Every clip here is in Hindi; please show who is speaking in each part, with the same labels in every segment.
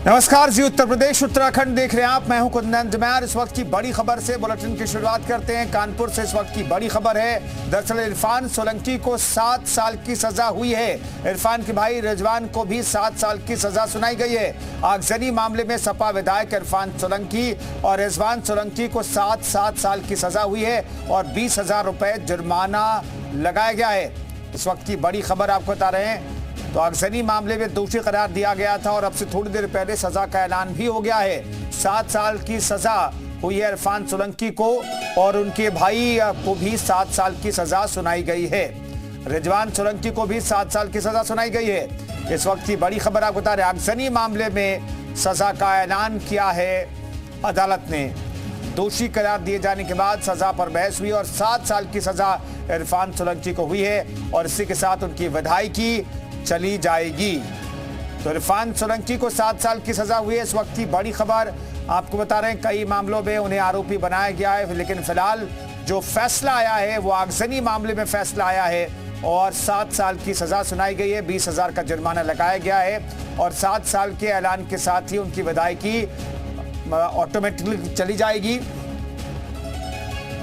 Speaker 1: नमस्कार जी, उत्तर प्रदेश उत्तराखंड देख रहे हैं आप। मैं हूं कुंदन जमैर। इस वक्त की बड़ी खबर से बुलेटिन की शुरुआत करते हैं। कानपुर से इस वक्त की बड़ी खबर है। दरअसल इरफान सोलंकी को 7 साल की सजा हुई है। इरफान के भाई रिजवान को भी 7 साल की सजा सुनाई गई है। आगजनी मामले में सपा विधायक इरफान सोलंकी और रिजवान सोलंकी को 7 साल की सजा हुई है और 20,000 रुपए जुर्माना लगाया गया है। इस वक्त की बड़ी खबर आपको बता रहे हैं। तो आगजनी मामले में दोषी करार दिया गया था और अब से थोड़ी देर पहले सजा का ऐलान भी हो गया है। 7 साल की सजा हुई है इरफान सोलंकी को और उनके भाई को भी 7 साल की सजा सुनाई गई है। रिजवान सोलंकी को भी 7 साल की सजा सुनाई गई है। इस वक्त की बड़ी खबर आपको बता रहे हैं। आगजनी मामले में सजा का ऐलान किया है अदालत ने। दोषी करार दिए जाने के बाद सजा पर बहस हुई और 7 साल की सजा इरफान सोलंकी को हुई है और इसी के साथ उनकी विधायकी चली जाएगी। तो इरफान सोलंकी को 7 साल की सजा हुई है। इस वक्त की बड़ी खबर आपको बता रहे हैं। कई मामलों में उन्हें आरोपी बनाया गया है, लेकिन फिलहाल जो फैसला आया है वो आगजनी मामले में फैसला आया है और 7 साल की सजा सुनाई गई है। 20,000 का जुर्माना लगाया गया है और 7 साल के ऐलान के साथ ही उनकी विधायकी ऑटोमेटिकली चली जाएगी।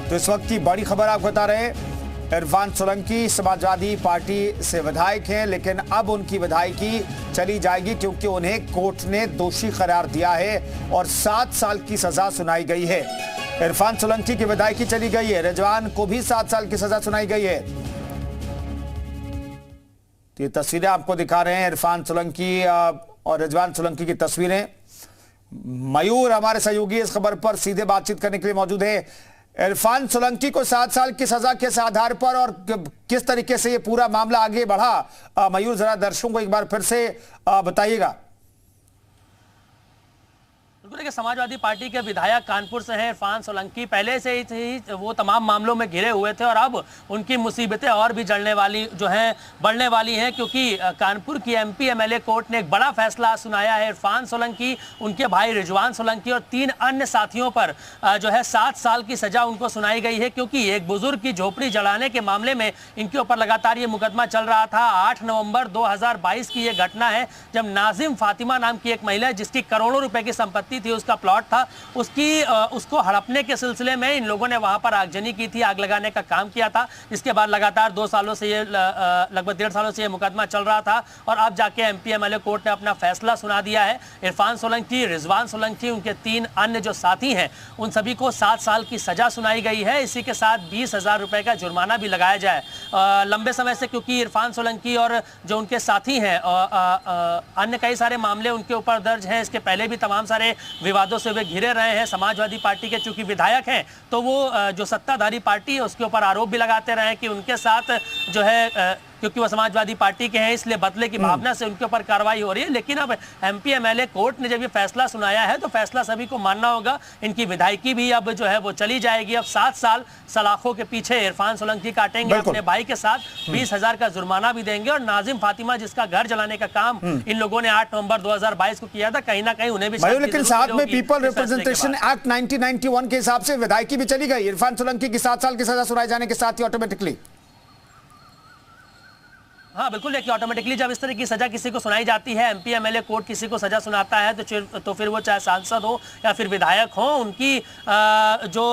Speaker 1: तो इस वक्त की बड़ी खबर आपको बता रहे हैं। इरफान सोलंकी समाजवादी पार्टी से विधायक हैं, लेकिन अब उनकी विधायकी चली जाएगी क्योंकि उन्हें कोर्ट ने दोषी करार दिया है और 7 साल की सजा सुनाई गई है। इरफान सोलंकी की विधायकी चली गई है। रिजवान को भी 7 साल की सजा सुनाई गई है। तो ये तस्वीरें आपको दिखा रहे हैं, इरफान सोलंकी और रिजवान सोलंकी की तस्वीरें। मयूर हमारे सहयोगी इस खबर पर सीधे बातचीत करने के लिए मौजूद है। इरफान सोलंकी को 7 साल की सजा के आधार पर और किस तरीके से ये पूरा मामला आगे बढ़ा, मयूर जरा दर्शकों को एक बार फिर से बताइएगा।
Speaker 2: देखिए, समाजवादी पार्टी के विधायक कानपुर से हैं इरफान सोलंकी। पहले से ही वो तमाम मामलों में घिरे हुए थे और अब उनकी मुसीबतें और भी बढ़ने वाली हैं क्योंकि कानपुर की एमपी एमएलए कोर्ट ने एक बड़ा फैसला सुनाया है। इरफान सोलंकी, उनके भाई रिजवान सोलंकी और 3 अन्य साथियों पर 7 साल की सजा उनको सुनाई गई है क्योंकि एक बुजुर्ग की झोपड़ी जलाने के मामले में इनके ऊपर लगातार ये मुकदमा चल रहा था। 8 नवंबर 2022 की ये घटना है जब नाजिम फातिमा नाम की एक महिला जिसकी करोड़ों रुपए की संपत्ति थी, उसका प्लॉट था, उसको हड़पने के सिलसिले में इन लोगों ने वहां पर आगजनी की थी, आग लगाने का काम किया था। इसके बाद लगातार 2 सालों से ये लगभग 1.5 सालों से ये मुकदमा चल रहा था और अब जाके एमपी एमएलए कोर्ट ने अपना फैसला सुना दिया है। इरफान सोलंकी, रिजवान सोलंकी, उनके 3 अन्य जो साथी हैं उन सभी को 7 साल की सजा सुनाई गई है। इसी के साथ 20,000 रुपए का जुर्माना भी लगाया जाए। लंबे समय से क्योंकि इरफान सोलंकी और जो उनके साथी हैं अन्य कई सारे मामले उनके ऊपर दर्ज हैं। इसके पहले भी तमाम सारे विवादों से वे घिरे रहे हैं। समाजवादी पार्टी के चूंकि विधायक हैं तो वो जो सत्ताधारी पार्टी है उसके ऊपर आरोप भी लगाते रहे कि उनके साथ जो है क्योंकि वो समाजवादी पार्टी के हैं इसलिए बदले की भावना से उनके ऊपर कार्रवाई हो रही है। लेकिन अब एमपी एमएलए कोर्ट ने जब ये फैसला सुनाया है तो फैसला सभी को मानना होगा। इनकी विधायकी भी अब जो है वो चली जाएगी। अब 7 साल सलाखों के पीछे इरफान सोलंकी काटेंगे अपने भाई के साथ, 20,000 का जुर्माना भी देंगे और नाजिम फातिमा जिसका घर जलाने का काम इन लोगों ने 8 नवंबर 2022 को किया था, कहीं ना कहीं उन्हें भी।
Speaker 1: लेकिन साथ में पीपल रिप्रेजेंटेशन एक्ट 1991 के हिसाब से विधायकी भी चली गई। इरफान सोलंकी की 7 साल की सजा सुनाए जाने के साथ ही ऑटोमेटिकली।
Speaker 2: हाँ बिल्कुल, देखिए ऑटोमेटिकली जब इस तरह की सजा किसी को सुनाई जाती है, एमपी एमएलए कोर्ट किसी को सजा सुनाता है तो फिर वो चाहे सांसद हो या फिर विधायक हो, उनकी जो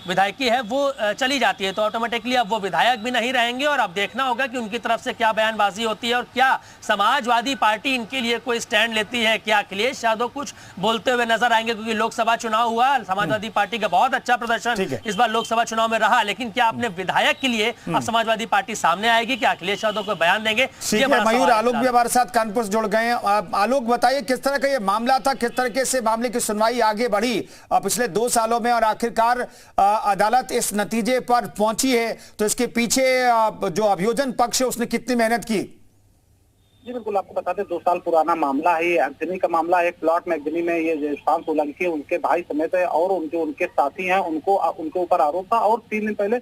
Speaker 2: विधायकी है वो चली जाती है। तो ऑटोमेटिकली अब वो विधायक भी नहीं रहेंगे और अब देखना होगा कि उनकी तरफ से क्या बयानबाजी होती है और क्या समाजवादी पार्टी इनके लिए कोई स्टैंड लेती है। क्या अखिलेश यादव कुछ बोलते हुए नजर आएंगे क्योंकि लोकसभा चुनाव हुआ, समाजवादी पार्टी का बहुत अच्छा प्रदर्शन इस बार लोकसभा चुनाव में रहा, लेकिन क्या अपने विधायक के लिए अब समाजवादी पार्टी सामने आएगी? क्या अखिलेश को बयान देंगे?
Speaker 1: मयूर, आलोक भी हमारे साथ कानपुर से जुड़ गए हैं। आलोक, बताइए किस तरह का ये मामला था, किस तरीके से मामले की सुनवाई आगे बढ़ी पिछले 2 सालों में और आखिरकार अदालत इस नतीजे पर पहुंची है, तो इसके पीछे जो अभियोजन पक्ष है उसने कितनी मेहनत की?
Speaker 3: जी बिल्कुल, आपको बता दें 2 साल पुराना मामला है। अगजनी का मामला, एक प्लॉट में अगजनी में ये इरफान सोलंकी उनके भाई समेत है और उनके साथी हैं उनके ऊपर आरोप था और 3 दिन पहले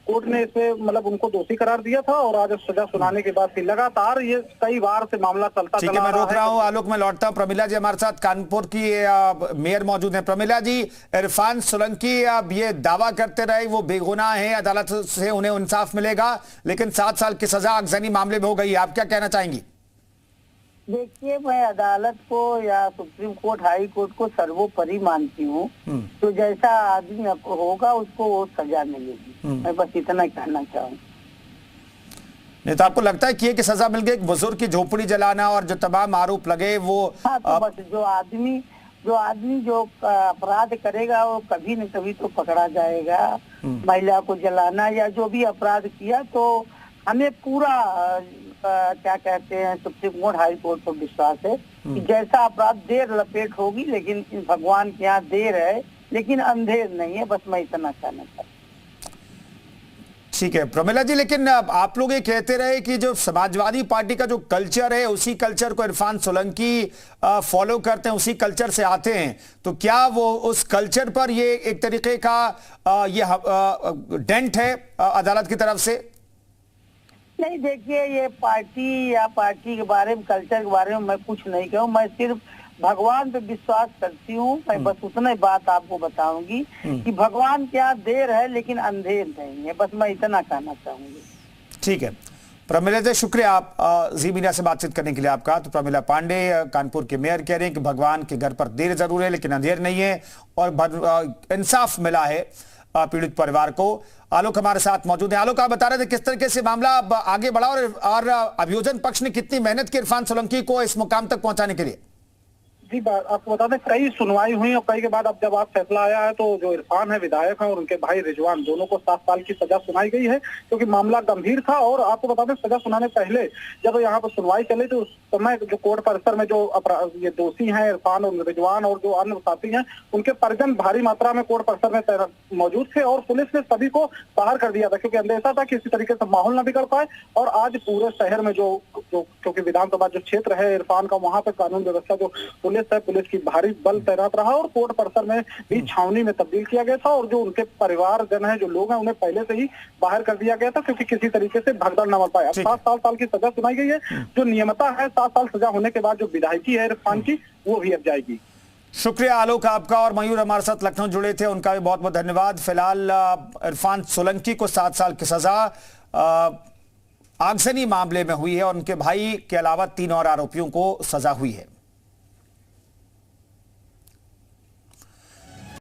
Speaker 3: कोर्ट ने इसे उनको दोषी करार दिया था और आज सजा सुनाने के बाद लगातार ये कई बार से मामला चलता चला रहा है।
Speaker 1: मैं रोक रहा हूँ आलोक, मैं लौटता हूँ। प्रमिला जी हमारे साथ कानपुर की मेयर मौजूद है। प्रमिला जी, इरफान सोलंकी अब ये दावा करते रहे वो बेगुनाह है, अदालत से उन्हें इंसाफ मिलेगा, लेकिन 7 साल की सजा आगजनी मामले में हो गई। आप क्या कहना चाहेंगी?
Speaker 4: देखिए, मैं अदालत को या सुप्रीम कोर्ट, हाई कोर्ट को सर्वोपरि मानती हूँ। तो जैसा आदमी होगा उसको वो सजा मिलेगी। मैं बस इतना कहना चाहूँ।
Speaker 1: नहीं तो आपको लगता है कि ये कि सजा मिल गई, एक बुजुर्ग की झोपड़ी जलाना और जो तमाम आरोप लगे वो
Speaker 4: हाँ, तो बस जो आदमी जो अपराध करेगा वो कभी न कभी तो पकड़ा जाएगा। महिला को जलाना या जो भी अपराध किया, तो हमें पूरा क्या कहते हैं, सुप्रीम कोर्ट, हाई कोर्ट पर विश्वास है कि जैसा अपराध देर लपेट होगी, लेकिन भगवान के यहाँ देर है लेकिन अंधेर नहीं है। बस मैं इतना कहना चाहता हूँ।
Speaker 1: ठीक है प्रमिला जी, लेकिन आप लोग ये कहते रहे कि जो समाजवादी पार्टी का जो कल्चर है उसी कल्चर को इरफान सोलंकी फॉलो करते हैं, उसी कल्चर से आते हैं, तो क्या वो उस कल्चर पर ये एक तरीके का ये डेंट है अदालत की तरफ से?
Speaker 4: नहीं, देखिए, ये पार्टी या पार्टी के बारे में, कल्चर के बारे में मैं कुछ नहीं कहूँ। मैं सिर्फ भगवान पे विश्वास करती हूँ। मैं बस उतना ही बात आपको बताऊंगी कि भगवान के यहाँ देर है लेकिन अंधेर नहीं है। बस मैं इतना कहना चाहूंगी।
Speaker 1: ठीक है प्रमिला जी, शुक्रिया आप जी मीडिया से बातचीत करने के लिए आपका। तो प्रमिला पांडे कानपुर के मेयर कह रहे हैं कि भगवान के घर पर देर जरूर है लेकिन अंधेर नहीं है और इंसाफ मिला है पीड़ित परिवार को। आलोक हमारे साथ मौजूद है। आलोक, आप बता रहे थे किस तरीके से मामला आगे बढ़ा और अभियोजन पक्ष ने कितनी मेहनत की इरफान सोलंकी को इस मुकाम तक पहुंचाने के लिए?
Speaker 3: जी, आपको बता दें, कई सुनवाई हुई और कई के बाद अब जब आप फैसला आया है तो जो इरफान है विधायक है और उनके भाई रिजवान, दोनों को 7 साल की सजा सुनाई गई है क्योंकि मामला गंभीर था। और आपको बता दें, सजा सुनाने पहले जब यहाँ पर सुनवाई चली तो उस समय जो कोर्ट परिसर में जो ये दोषी हैं इरफान और रिजवान और जो अन्य साथी हैं, उनके परिजन भारी मात्रा में कोर्ट परिसर में मौजूद थे और पुलिस ने सभी को बाहर कर दिया था क्योंकि अंदेशा था कि इसी तरीके से माहौल न बिगड़ पाए। और आज पूरे शहर में जो क्योंकि विधानसभा जो क्षेत्र है इरफान का, वहां पर कानून व्यवस्था जो पुलिस की भारी बल तैनात रहा और कोर्ट परिसर में भी छावनी में तब्दील किया गया था। और जो उनके परिवारजन है, जो लोग हैं, उन्हें पहले से ही बाहर कर दिया गया था क्योंकि किसी तरीके से भगदड़ न मच पाए। 7 साल की सजा सुनाई गई है। जो नियमता है 7 साल सजा होने के बाद जो विधायकी है इरफान की, वो भी अब जाएगी।
Speaker 1: शुक्रिया आलोक आपका। और मयूर हमारे साथ लखनऊ जुड़े थे, उनका भी बहुत बहुत धन्यवाद। फिलहाल इरफान सोलंकी को 7 साल की सजा आगजनी मामले में हुई है और उनके भाई के अलावा 3 और आरोपियों को सजा हुई है।